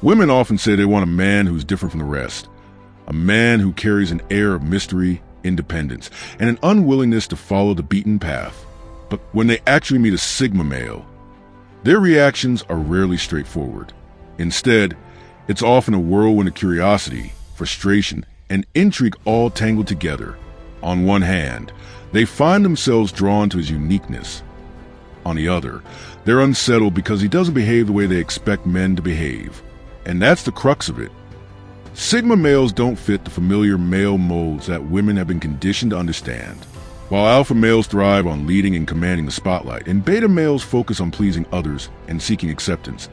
Women often say they want a man who's different from the rest, a man who carries an air of mystery, independence, and an unwillingness to follow the beaten path. But when they actually meet a Sigma male, their reactions are rarely straightforward. Instead, it's often a whirlwind of curiosity, frustration, and intrigue all tangled together. On one hand, they find themselves drawn to his uniqueness. On the other, they're unsettled because he doesn't behave the way they expect men to behave. And that's the crux of it. Sigma males don't fit the familiar male molds that women have been conditioned to understand. While alpha males thrive on leading and commanding the spotlight, and beta males focus on pleasing others and seeking acceptance,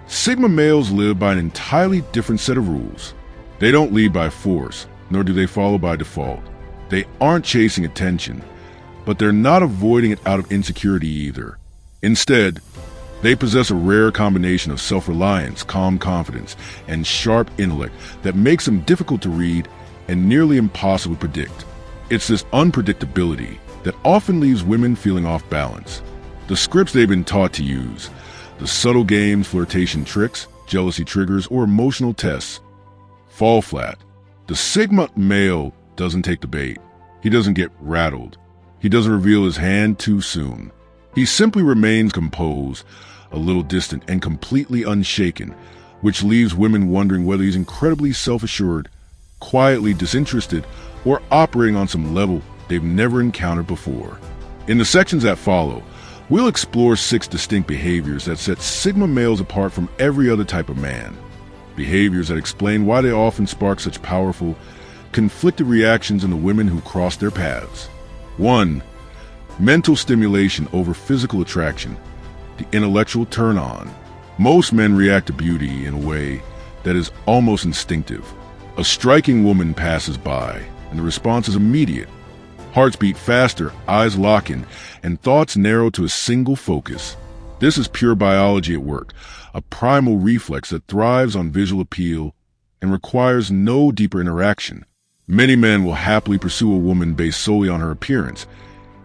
Sigma males live by an entirely different set of rules. They don't lead by force, nor do they follow by default. They aren't chasing attention, but they're not avoiding it out of insecurity either. Instead, they possess a rare combination of self-reliance, calm confidence, and sharp intellect that makes them difficult to read and nearly impossible to predict. It's this unpredictability that often leaves women feeling off balance. The scripts they've been taught to use, the subtle games, flirtation tricks, jealousy triggers, or emotional tests, fall flat. The Sigma male doesn't take the bait. He doesn't get rattled. He doesn't reveal his hand too soon. He simply remains composed, a little distant, and completely unshaken, which leaves women wondering whether he's incredibly self-assured, quietly disinterested, or operating on some level they've never encountered before. In the sections that follow, we'll explore 6 distinct behaviors that set Sigma males apart from every other type of man. Behaviors that explain why they often spark such powerful, conflicted reactions in the women who cross their paths. 1. Mental stimulation over physical attraction, the intellectual turn-on. Most men react to beauty in a way that is almost instinctive. A striking woman passes by, and the response is immediate. Hearts beat faster, eyes lock in, and thoughts narrow to a single focus. This is pure biology at work, a primal reflex that thrives on visual appeal and requires no deeper interaction. Many men will happily pursue a woman based solely on her appearance,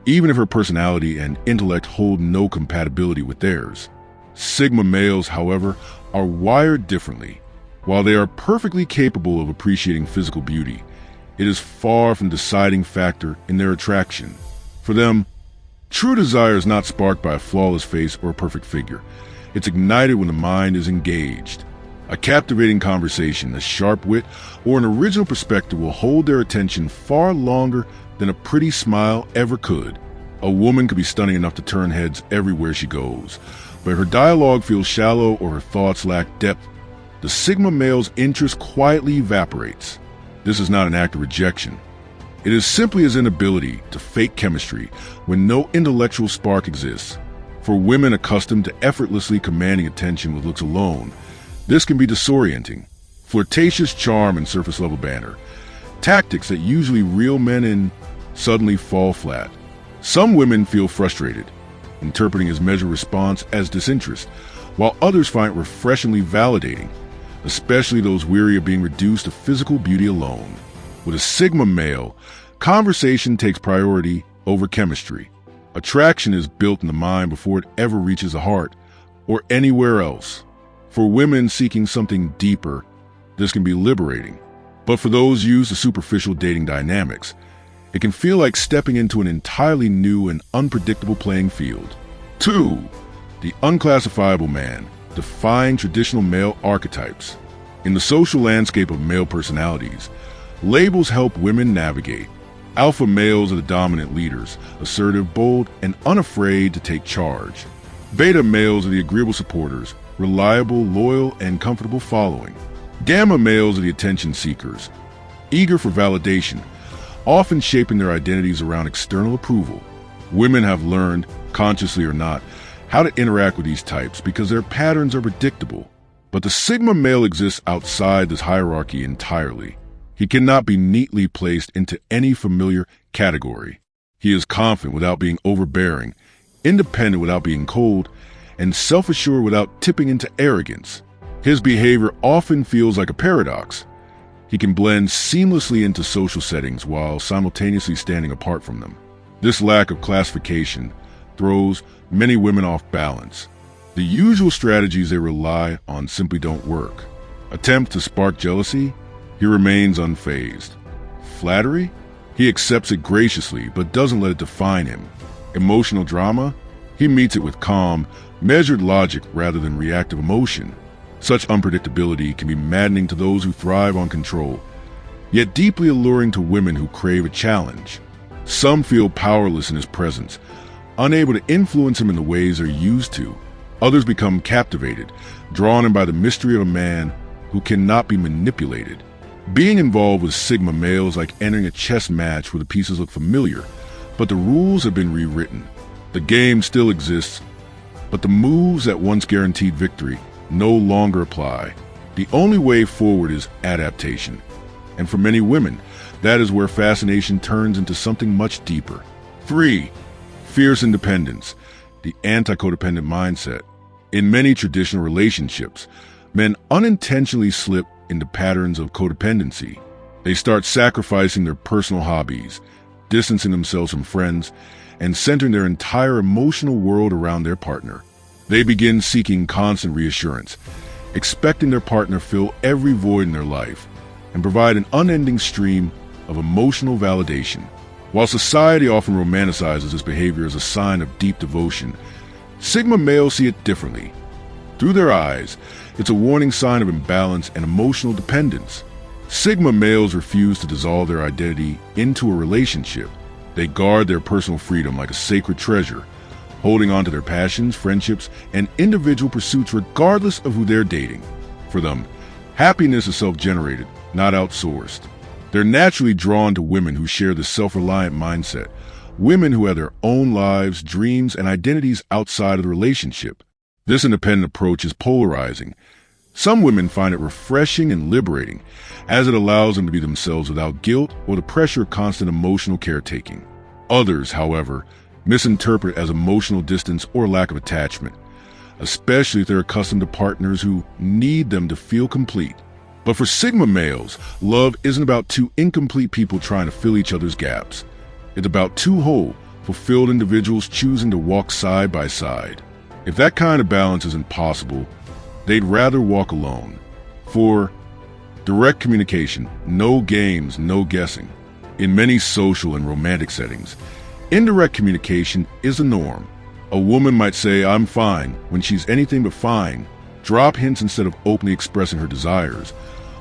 even if her personality and intellect hold no compatibility with theirs. Sigma males, however, are wired differently. While they are perfectly capable of appreciating physical beauty, it is far from the deciding factor in their attraction. For them, true desire is not sparked by a flawless face or a perfect figure. It's ignited when the mind is engaged. A captivating conversation, a sharp wit, or an original perspective will hold their attention far longer than a pretty smile ever could. A woman could be stunning enough to turn heads everywhere she goes, but if her dialogue feels shallow or her thoughts lack depth, the Sigma male's interest quietly evaporates. This is not an act of rejection. It is simply his inability to fake chemistry when no intellectual spark exists. For women accustomed to effortlessly commanding attention with looks alone, this can be disorienting. Flirtatious charm and surface-level banter, tactics that usually reel men in, suddenly fall flat. Some women feel frustrated, interpreting his measured response as disinterest, while others find it refreshingly validating, especially those weary of being reduced to physical beauty alone. With a Sigma male, conversation takes priority over chemistry. Attraction is built in the mind before it ever reaches the heart or anywhere else. For women seeking something deeper, this can be liberating. But for those used to superficial dating dynamics, it can feel like stepping into an entirely new and unpredictable playing field. 2. The unclassifiable man, defying traditional male archetypes. In the social landscape of male personalities, labels help women navigate. Alpha males are the dominant leaders, assertive, bold, and unafraid to take charge. Beta males are the agreeable supporters, reliable, loyal, and comfortable following. Gamma males are the attention seekers, eager for validation, often shaping their identities around external approval. Women have learned, consciously or not, how to interact with these types because their patterns are predictable. But the Sigma male exists outside this hierarchy entirely. He cannot be neatly placed into any familiar category. He is confident without being overbearing, independent without being cold, and self-assured without tipping into arrogance. His behavior often feels like a paradox. He can blend seamlessly into social settings while simultaneously standing apart from them. This lack of classification throws many women off balance. The usual strategies they rely on simply don't work. Attempt to spark jealousy? He remains unfazed. Flattery? He accepts it graciously but doesn't let it define him. Emotional drama? He meets it with calm, measured logic rather than reactive emotion. Such unpredictability can be maddening to those who thrive on control, yet deeply alluring to women who crave a challenge. Some feel powerless in his presence, unable to influence him in the ways they're used to. Others become captivated, drawn in by the mystery of a man who cannot be manipulated. Being involved with Sigma males is like entering a chess match where the pieces look familiar, but the rules have been rewritten. The game still exists, but the moves that once guaranteed victory no longer apply. The only way forward is adaptation. And for many women, that is where fascination turns into something much deeper. 3. Fierce independence, the anti-codependent mindset. In many traditional relationships, men unintentionally slip into patterns of codependency. They start sacrificing their personal hobbies, distancing themselves from friends, and centering their entire emotional world around their partner. They begin seeking constant reassurance, expecting their partner to fill every void in their life and provide an unending stream of emotional validation. While society often romanticizes this behavior as a sign of deep devotion, Sigma males see it differently. Through their eyes, it's a warning sign of imbalance and emotional dependence. Sigma males refuse to dissolve their identity into a relationship. They guard their personal freedom like a sacred treasure, holding on to their passions, friendships, and individual pursuits regardless of who they're dating. For them, happiness is self-generated, not outsourced. They're naturally drawn to women who share this self-reliant mindset, women who have their own lives, dreams, and identities outside of the relationship. This independent approach is polarizing. Some women find it refreshing and liberating, as it allows them to be themselves without guilt or the pressure of constant emotional caretaking. Others, however, misinterpret as emotional distance or lack of attachment, especially if they're accustomed to partners who need them to feel complete. But for Sigma males, love isn't about two incomplete people trying to fill each other's gaps. It's about two whole, fulfilled individuals choosing to walk side by side. If that kind of balance isn't possible, they'd rather walk alone. 4. Direct communication, no games, no guessing. In many social and romantic settings, indirect communication is the norm. A woman might say, "I'm fine," when she's anything but fine, drop hints instead of openly expressing her desires,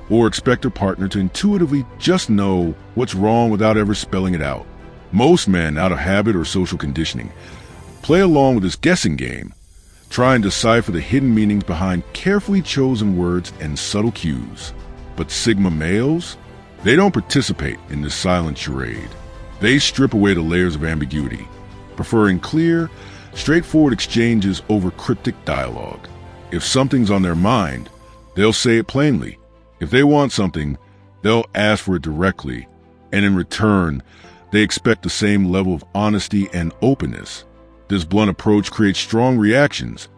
or expect her partner to intuitively just know what's wrong without ever spelling it out. Most men, out of habit or social conditioning, play along with this guessing game, try and decipher the hidden meanings behind carefully chosen words and subtle cues. But Sigma males? They don't participate in this silent charade. They strip away the layers of ambiguity, preferring clear, straightforward exchanges over cryptic dialogue. If something's on their mind, they'll say it plainly. If they want something, they'll ask for it directly, and in return, they expect the same level of honesty and openness. This blunt approach creates strong reactions.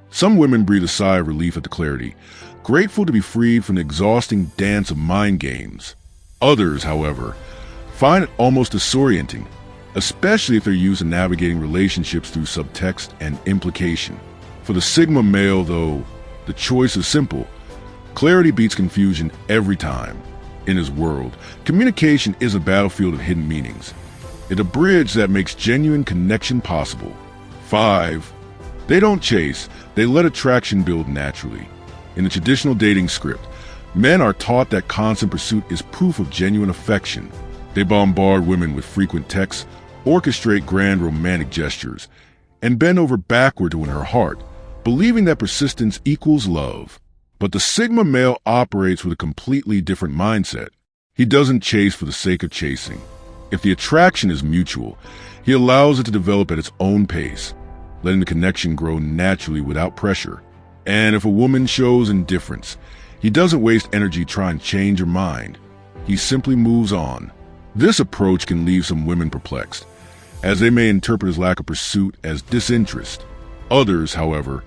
Some women breathe a sigh of relief at the clarity, grateful to be freed from the exhausting dance of mind games. Others, however, find it almost disorienting, especially if they're used in navigating relationships through subtext and implication. For the Sigma male, though, the choice is simple. Clarity beats confusion every time. In his world, communication is a battlefield of hidden meanings. It's a bridge that makes genuine connection possible. 5. They don't chase, they let attraction build naturally. In the traditional dating script, men are taught that constant pursuit is proof of genuine affection. They bombard women with frequent texts, orchestrate grand romantic gestures, and bend over backward to win her heart, believing that persistence equals love. But the Sigma male operates with a completely different mindset. He doesn't chase for the sake of chasing. If the attraction is mutual, he allows it to develop at its own pace, letting the connection grow naturally without pressure. And if a woman shows indifference, he doesn't waste energy trying to change her mind. He simply moves on. This approach can leave some women perplexed, as they may interpret his lack of pursuit as disinterest. Others, however,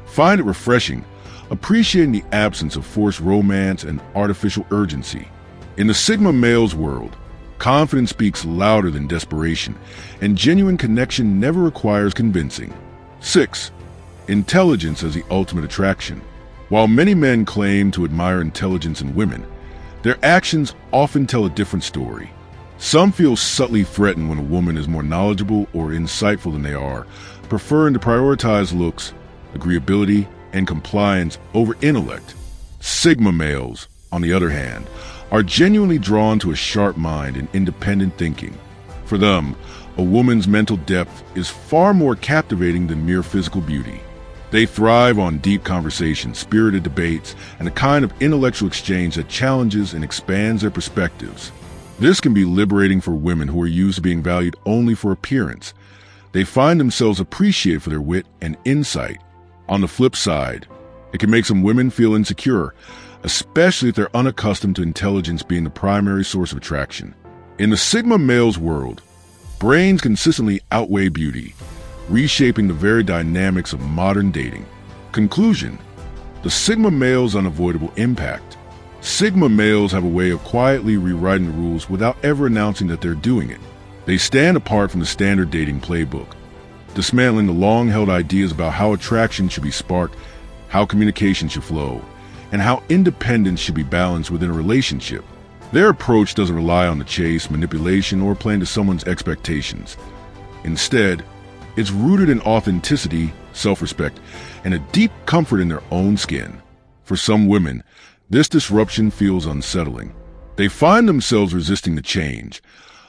find it refreshing, appreciating the absence of forced romance and artificial urgency. In the Sigma male's world, confidence speaks louder than desperation, and genuine connection never requires convincing. 6. Intelligence as the ultimate attraction. While many men claim to admire intelligence in women, their actions often tell a different story. Some feel subtly threatened when a woman is more knowledgeable or insightful than they are, preferring to prioritize looks, agreeability, and compliance over intellect. Sigma males, on the other hand, are genuinely drawn to a sharp mind and independent thinking. For them, a woman's mental depth is far more captivating than mere physical beauty. They thrive on deep conversations, spirited debates, and a kind of intellectual exchange that challenges and expands their perspectives. This can be liberating for women who are used to being valued only for appearance. They find themselves appreciated for their wit and insight. On the flip side, it can make some women feel insecure, especially if they're unaccustomed to intelligence being the primary source of attraction. In the Sigma male's world, brains consistently outweigh beauty, reshaping the very dynamics of modern dating. Conclusion: the Sigma male's unavoidable impact. Sigma males have a way of quietly rewriting the rules without ever announcing that they're doing it. They stand apart from the standard dating playbook, dismantling the long-held ideas about how attraction should be sparked, how communication should flow, and how independence should be balanced within a relationship. Their approach doesn't rely on the chase, manipulation, or playing to someone's expectations. Instead, it's rooted in authenticity, self-respect, and a deep comfort in their own skin. For some women, this disruption feels unsettling. They find themselves resisting the change,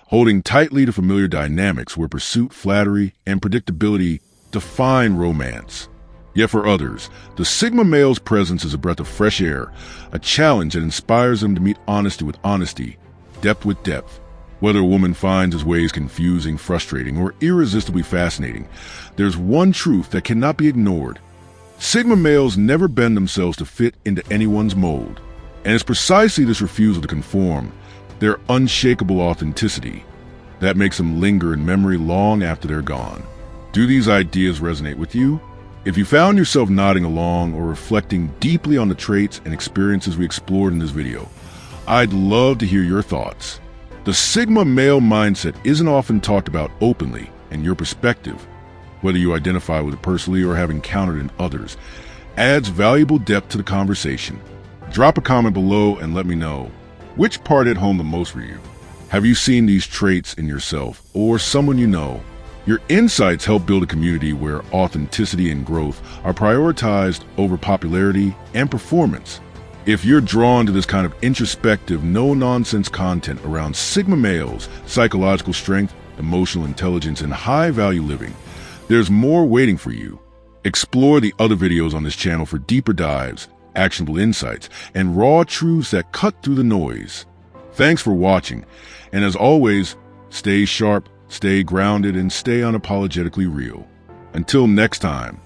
holding tightly to familiar dynamics where pursuit, flattery, and predictability define romance. Yet for others, the Sigma male's presence is a breath of fresh air, a challenge that inspires them to meet honesty with honesty, depth with depth. Whether a woman finds his ways confusing, frustrating, or irresistibly fascinating, there's one truth that cannot be ignored. Sigma males never bend themselves to fit into anyone's mold. And it's precisely this refusal to conform, their unshakable authenticity, that makes them linger in memory long after they're gone. Do these ideas resonate with you? If you found yourself nodding along or reflecting deeply on the traits and experiences we explored in this video, I'd love to hear your thoughts. The Sigma male mindset isn't often talked about openly, and your perspective, whether you identify with it personally or have encountered in others, adds valuable depth to the conversation. Drop a comment below and let me know, which part hit home the most for you? Have you seen these traits in yourself or someone you know? Your insights help build a community where authenticity and growth are prioritized over popularity and performance. If you're drawn to this kind of introspective, no-nonsense content around Sigma males, psychological strength, emotional intelligence, and high-value living, there's more waiting for you. Explore the other videos on this channel for deeper dives, actionable insights, and raw truths that cut through the noise. Thanks for watching, and as always, stay sharp, stay grounded, and stay unapologetically real. Until next time.